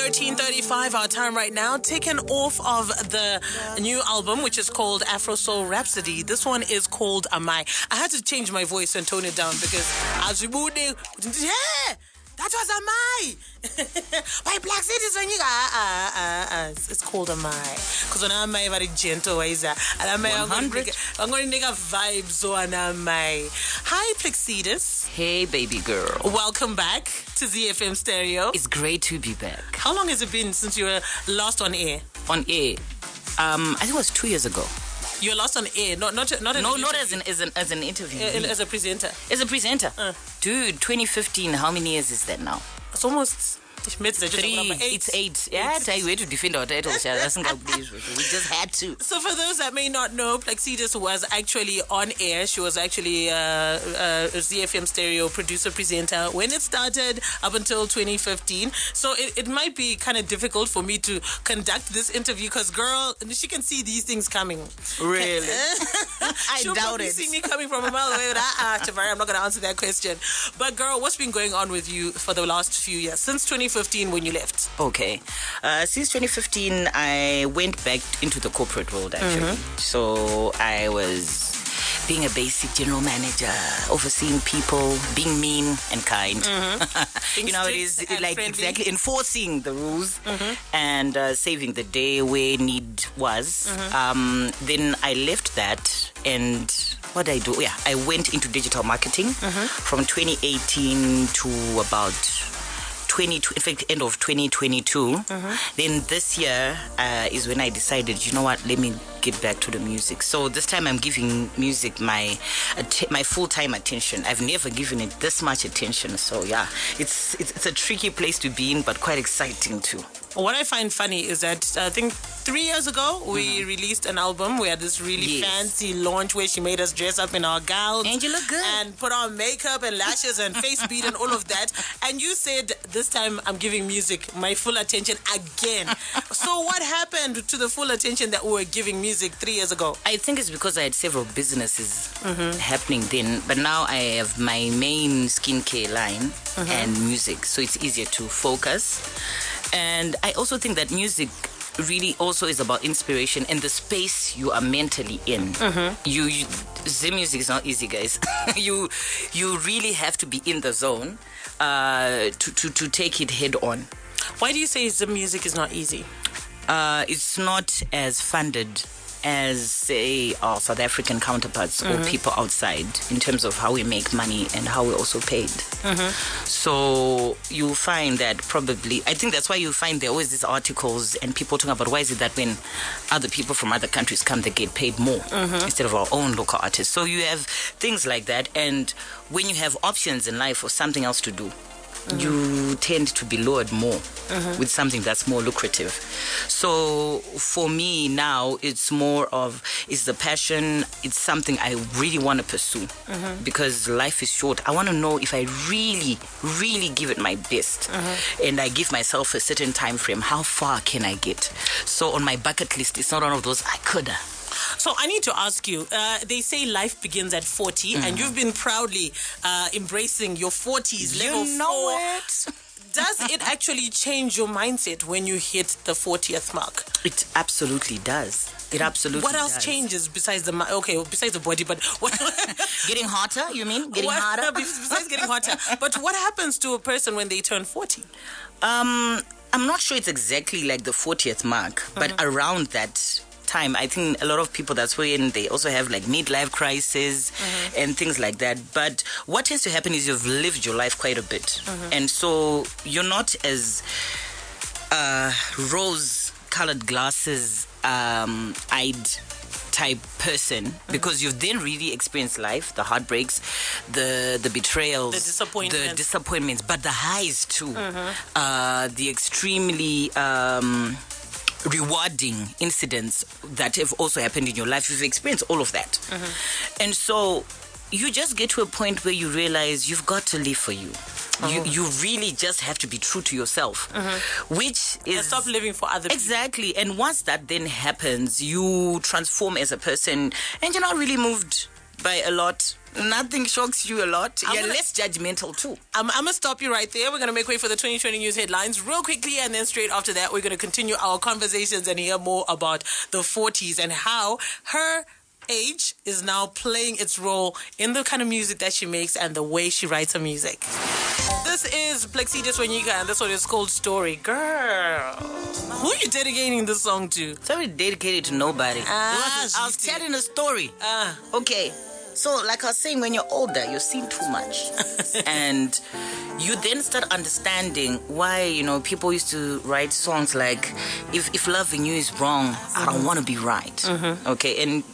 13:35 our time right now, taken off of the new album, which is called Afro Soul Rhapsody. This one is called Amai. I had to change my voice and tone it down because as we moved in, yeah, that was Amai. By Plaxedes Wenyika. It's called Amai. Because when Amai very gentle ways, and I'm going to make a vibe so on Amai. Hi Plaxedes. Hey baby girl. Welcome back to ZiFM Stereo. It's great to be back. How long has it been since you were last on air? On air. I think it was 2 years ago. You were last on air, not as an interview. As a presenter. As a presenter. Dude, 2015, how many years is that now? It's almost 3. It's 8. Yeah, I way to defend our title. We just had to. So for those that may not know, Plaxedes was actually on air. She was actually a ZiFM Stereo producer presenter when it started up until 2015. So it might be kind of difficult for me to conduct this interview because, girl, she can see these things coming. Really? She'll doubt probably it. see me coming from a mile away. Chamvary, I'm not going to answer that question. But girl, what's been going on with you for the last few years since 2015 when you left? Okay. Since 2015, I went back into the corporate world, actually. So I was being a basic general manager, overseeing people, being mean and kind. You know, it is like friendly. Exactly enforcing the rules and saving the day where need was. Then I left that and what did I do? Yeah, I went into digital marketing from 2018 to about end of 2022. Then this year is when I decided, you know what, let me get back to the music. So this time I'm giving music my full-time attention. I've never given it this much attention. So yeah, it's a tricky place to be in, but quite exciting too. What I find funny is that I think 3 years ago we released an album. We had this really fancy launch where she made us dress up in our gowns and you look good and put on makeup and lashes and face bead and all of that. And you said this time I'm giving music my full attention again. So what happened to the full attention that we were giving music 3 years ago? I think it's because I had several businesses happening then, but now I have my main skincare line and music, so it's easier to focus. And I also think that music really also is about inspiration and the space you are mentally in. The music is not easy, guys. you really have to be in the zone to take it head on. Why do you say the music is not easy? It's not as funded as, say, our South African counterparts or people outside in terms of how we make money and how we're also paid. So you'll find that probably, I think that's why you find there are always these articles and people talking about why is it that when other people from other countries come, they get paid more instead of our own local artists. So you have things like that. And when you have options in life or something else to do, you tend to be lured more with something that's more lucrative. So for me now, it's more of, it's the passion. It's something I really want to pursue because life is short. I want to know if I really, really give it my best and I give myself a certain time frame, how far can I get? So on my bucket list, it's not one of those I coulda. So I need to ask you, they say life begins at 40 and you've been proudly embracing your 40s, level 4. Does it actually change your mindset when you hit the 40th mark? It absolutely does. It absolutely does. What else changes besides the body, but what? Getting hotter, you mean? Getting hotter? Besides getting hotter. But what happens to a person when they turn 40? I'm not sure it's exactly like the 40th mark, but around that time, I think a lot of people, that's when they also have like midlife crisis and things like that. But what tends to happen is you've lived your life quite a bit, and so you're not as rose-colored glasses eyed type person because you've then really experienced life, the heartbreaks, the betrayals, the disappointments, but the highs too, the extremely rewarding incidents that have also happened in your life. You've experienced all of that. And so you just get to a point where you realize you've got to live for you. You really just have to be true to yourself, which is... And stop living for other people. Exactly. And once that then happens, you transform as a person and you're not really moved by a lot. Nothing shocks you a lot. You're less judgmental too. I'm going to stop you right there. We're going to make way for the 2020 news headlines real quickly, and then straight after that, we're going to continue our conversations and hear more about the 40s and how her age is now playing its role in the kind of music that she makes and the way she writes her music. This is Plaxedes Wenyika, and this one is called Story. Girl, who are you dedicating this song to? It's already dedicated to nobody. I was telling a story. Okay. So, like I was saying, when you're older, you've seen too much. And you then start understanding why, people used to write songs like, if loving you is wrong, I don't want to be right. Okay, and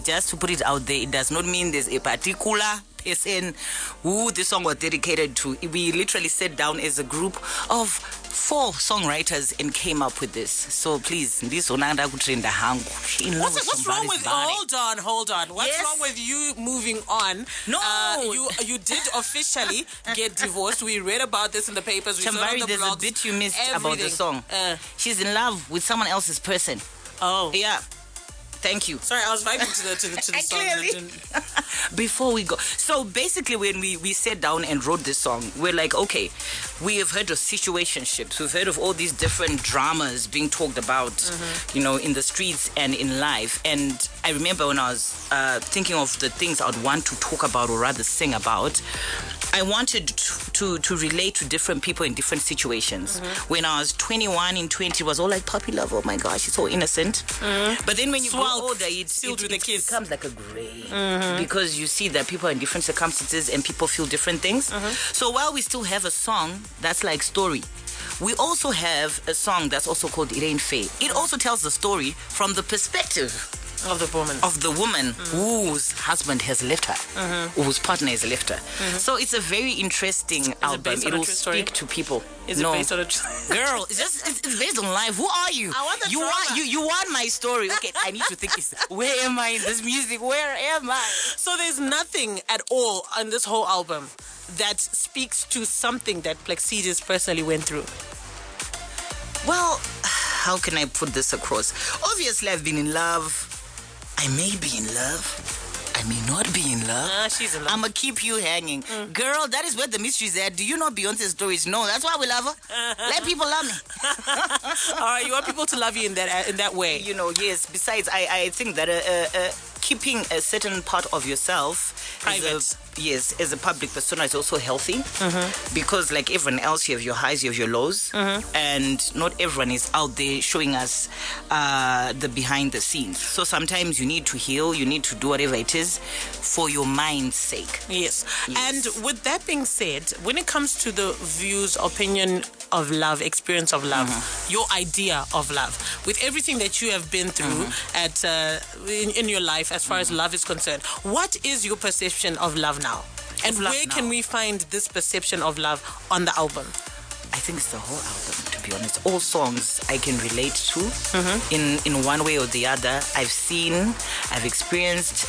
just to put it out there, it does not mean there's a particular person who this song was dedicated to. We literally sat down as a group of 4 songwriters and came up with this. So please, this onanda kutrenda hangu. What's wrong with hold on. What's wrong with you moving on? No, you did officially get divorced. We read about this in the papers. Chamvary, there's a bit you missed about the song. She's in love with someone else's person. Oh, yeah. Thank you. Sorry, I was vibing to the song. Before we go, so basically when we sat down and wrote this song, we're like, okay, we have heard of situationships, we've heard of all these different dramas being talked about, in the streets and in life. And I remember when I was thinking of the things I'd want to talk about or rather sing about, I wanted to relate to different people in different situations. When I was 21 and 20, it was all like puppy love. Oh my gosh, it's so innocent. But then when you grow older, it becomes like a gray. Because you see that people are in different circumstances and people feel different things. So while we still have a song that's like Story, we also have a song that's also called It Ain't Fair. It also tells the story from the perspective of the woman whose husband has left her, whose partner has left her. So it's a very interesting album. It will speak to people. Is it based on a girl? It's based on life. Who are you? I want you want my story? Okay, I need to think. Where am I in this music? Where am I? So there's nothing at all on this whole album that speaks to something that Plaxedes personally went through. Well, how can I put this across? Obviously, I've been in love. I may be in love. I may not be in love. She's in love. I'ma keep you hanging. Girl, that is where the mystery is at. Do you know Beyonce's stories? No, that's why we love her. Let people love me. All right, you want people to love you in that way. Yes. Besides, I think that keeping a certain part of yourself private. As a public persona is also healthy. Because like everyone else, you have your highs, you have your lows. And not everyone is out there showing us the behind the scenes. So sometimes you need to heal, you need to do whatever it is for your mind's sake. Yes. And with that being said, when it comes to the views, opinion of love, experience of love, your idea of love, with everything that you have been through in your life as far as love is concerned, what is your perception of love now? And where can we find this perception of love on the album? I think it's the whole album, to be honest. All songs I can relate to in one way or the other. I've seen, I've experienced,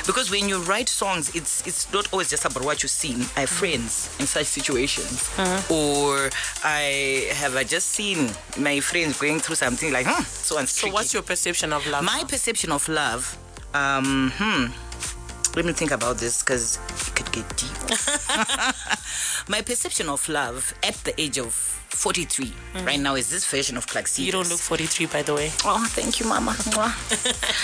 because when you write songs, it's not always just about what you've seen. I have friends in such situations. Or I just seen my friends going through something like, so what's your perception of love? My perception of love, let me think about this because it could get deep. My perception of love at the age of 43 right now is this version of Plaxedes. You don't look 43, by the way. Oh, thank you, Mama.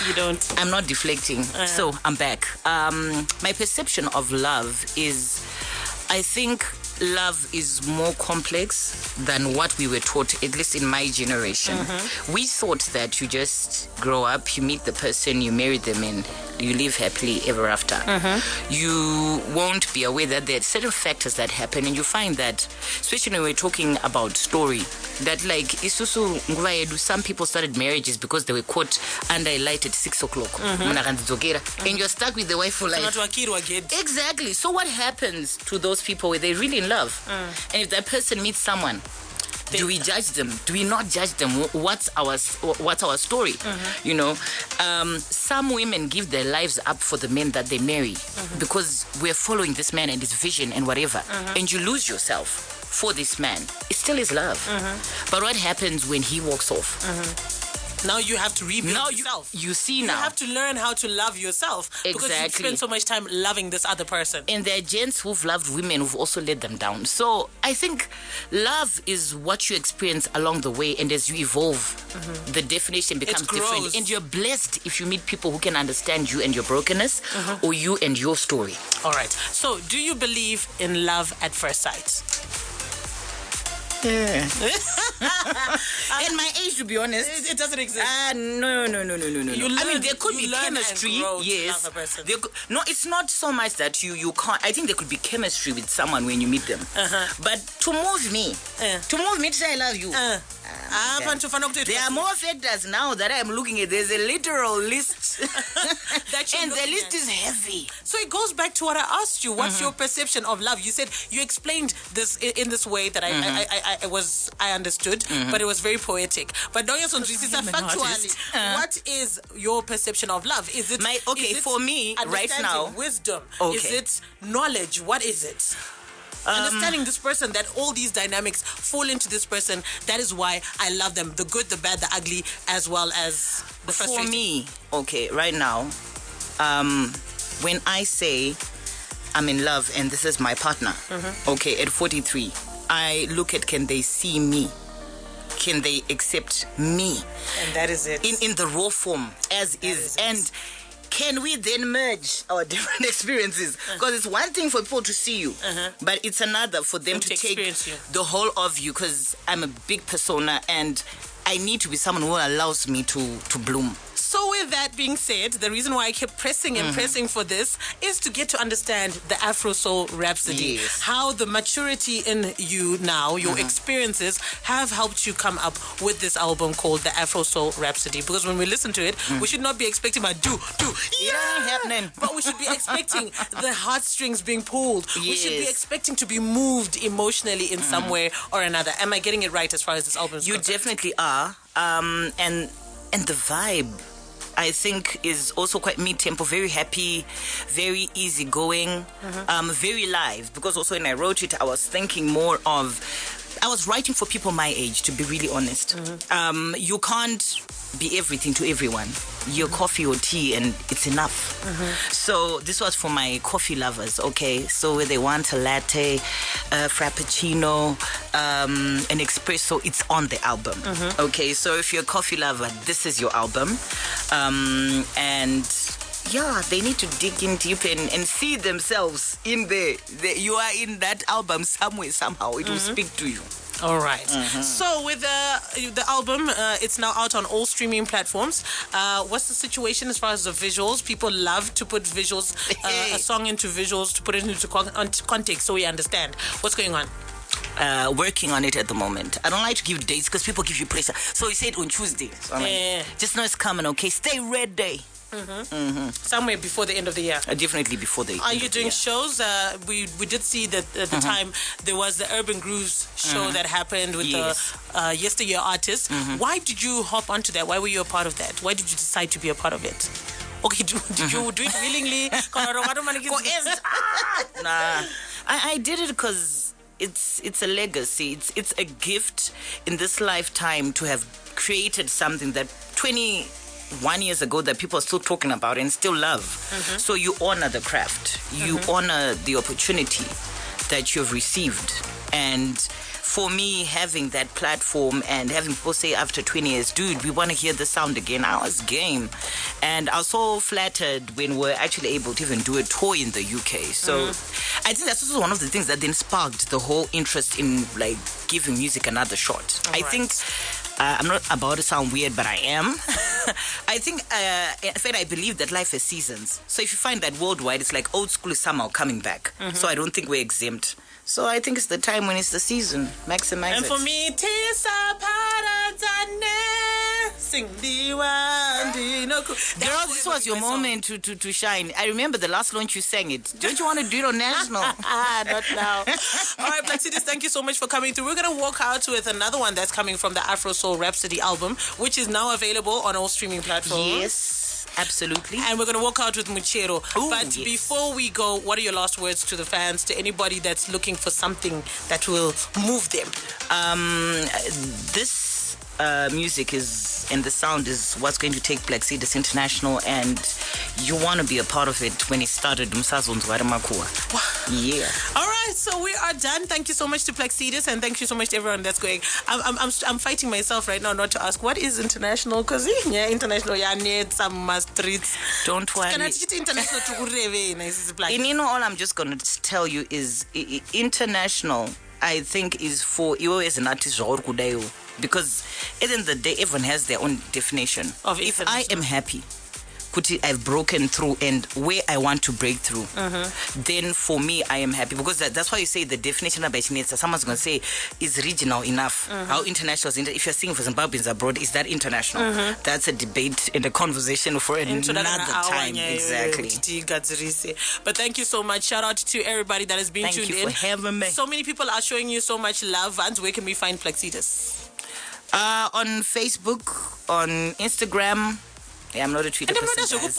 You don't. I'm not deflecting. So I'm back. My perception of love is, I think love is more complex than what we were taught, at least in my generation. We thought that you just grow up, you meet the person, you marry them, and you live happily ever after. You won't be aware that there are certain factors that happen, and you find that, especially when we're talking about Story, that like isusu nguva yedu, some people started marriages because they were caught under a light at 6 o'clock. And you're stuck with the wife for life. Exactly. So what happens to those people where they're really in love? And if that person meets someone, do we judge them? Do we not judge them? What's our story? Some women give their lives up for the men that they marry because we're following this man and his vision and whatever, and you lose yourself for this man. It still is love. But what happens when he walks off? Now you have to rebuild yourself. You see You now. have to learn how to love yourself. Because you spend so much time loving this other person. And there are gents who've loved women who've also let them down. So I think love is what you experience along the way, and as you evolve, the definition becomes different. And you're blessed if you meet people who can understand you and your brokenness, or you and your story. All right. So do you believe in love at first sight? Yeah. In my age, to be honest, it doesn't exist. No. I mean, there could be chemistry. Yes. No, it's not so much that you can't. I think there could be chemistry with someone when you meet them. But to move me to say I love you. There are more factors now that I'm looking at. There's a literal list, and the list is heavy. So it goes back to what I asked you. What's your perception of love? You said you explained this in this way that I understood, but it was very poetic. But factually, what is your perception of love? Is it for me right now? Wisdom? Is it knowledge? What is it? Understanding this person, that all these dynamics fall into this person. That is why I love them. The good, the bad, the ugly, as well as the frustrating. For me, right now, when I say I'm in love and this is my partner, at 43, I look at, can they see me? Can they accept me? And that is it. In the raw form, as is. And can we then merge our different experiences? Because it's one thing for people to see you, but it's another for them to take the whole of you, because I'm a big persona and I need to be someone who allows me to bloom. So with that being said, the reason why I kept pressing and pressing for this is to get to understand the Afro Soul Rhapsody. Yes. How the maturity in you now, your experiences, have helped you come up with this album called the Afro Soul Rhapsody. Because when we listen to it, we should not be expecting my do. It ain't happening. But we should be expecting the heartstrings being pulled. Yes. We should be expecting to be moved emotionally in some way or another. Am I getting it right as far as this album is concerned? You definitely are. And the vibe, I think, is also quite mid-tempo, very happy, very easygoing, very live. Because also when I wrote it, I was thinking more of, I was writing for people my age, to be really honest. You can't be everything to everyone. Your coffee or tea, and it's enough. So this was for my coffee lovers, so where they want a latte, a frappuccino, an espresso, it's on the album. So if you're a coffee lover, this is your album. And yeah, they need to dig in deep and see themselves in there. You are in that album somewhere, somehow. It will speak to you. All right. So with the album, it's now out on all streaming platforms. What's the situation as far as the visuals? People love to put visuals, a song into visuals, to put it into context so we understand what's going on. Working on it at the moment. I don't like to give dates because people give you pressure. So we said on Tuesday. So just know it's coming, Stay ready. Somewhere before the end of the year. Definitely before the end. Are you doing shows? We did see that at the time there was the Urban Grooves show that happened with the Yesteryear artists. Why did you hop onto that? Why were you a part of that? Why did you decide to be a part of it? Did you do it willingly? Nah, I did it because it's a legacy. It's a gift in this lifetime to have created something that 21 years ago that people are still talking about and still love. So you honor the craft. You honor the opportunity that you've received. And for me, having that platform and having people say after 20 years, dude, we want to hear the sound again, I was game. And I was so flattered when we're actually able to even do a tour in the UK. So I think that's also one of the things that then sparked the whole interest in giving music another shot. I think I'm not about to sound weird, but I am. I think, in fact, I believe that life has seasons. So if you find that worldwide, it's like old school is somehow coming back. So I don't think we're exempt. So I think it's the time when it's the season. Maximize and it. And for me, Tisa Paradane, sing Girl, this was your moment to shine. I remember the last launch you sang it. Don't you want to do it on national? Not now. All right, Plaxedes, thank you so much for coming through. We're going to walk out with another one that's coming from the Afro Soul Rhapsody album, which is now available on all streaming platforms. Yes. Absolutely. And we're going to walk out with Muchero. But before we go, what are your last words to the fans, to anybody that's looking for something that will move them? This music is and the sound is what's going to take Plaxedes international, and you want to be a part of it when it started. Yeah. All right, so we are done. Thank you so much to Plaxedes, and thank you so much to everyone that's going. I'm fighting myself right now not to ask what is international, because international need some streets. Don't worry. Can I teach international to and all I'm just going to tell you is international, I think, is for you as an artist, because at the end of the day, everyone has their own definition. If I am happy, I've broken through and where I want to break through, then for me, I am happy, because that's why you say the definition of Bachinetsa, someone's going to say, is regional enough? How international is if you're singing for Zimbabweans abroad, is that international? That's a debate and a conversation for another time. Exactly. But thank you so much. Shout out to everybody that has been tuned in. Thank you for having me. So many people are showing you so much love. And where can we find Plaxedes? On Facebook, on Instagram. Yeah, I'm not a Twitter person. Girl,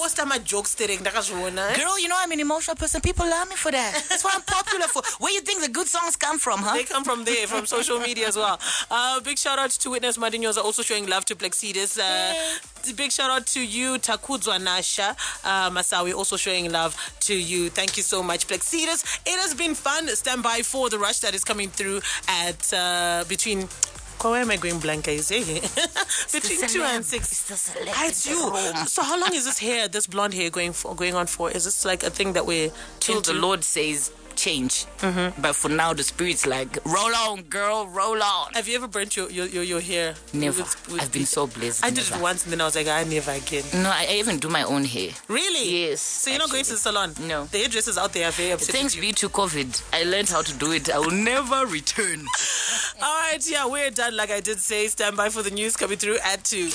you know I'm an emotional person. People love me for that. That's what I'm popular for. Where you think the good songs come from, huh? They come from there, from social media as well. Big shout out to Witness Madinhos, also showing love to Plaxedes. Big shout out to you, Takudzwa Nasha Masawi, also showing love to you. Thank you so much, Plaxedes. It has been fun. Stand by for the rush that is coming through at between... Where am I going blank? Is between 2 and 6. It's you. So how long is this hair, this blonde hair, going on for? Is this like a thing that we're till the Lord says change? But for now, the spirit's like, roll on, girl, roll on. Have you ever burnt your hair? Never. I've been so blessed. I did it once, and then I was like, I never again. No, I even do my own hair. Really? Yes. So you're not going to the salon? No. The hairdressers out there are very upset. Thanks be to COVID, I learned how to do it. I will never return. All right, yeah, we're done. Like I did say, stand by for the news coming through at 2.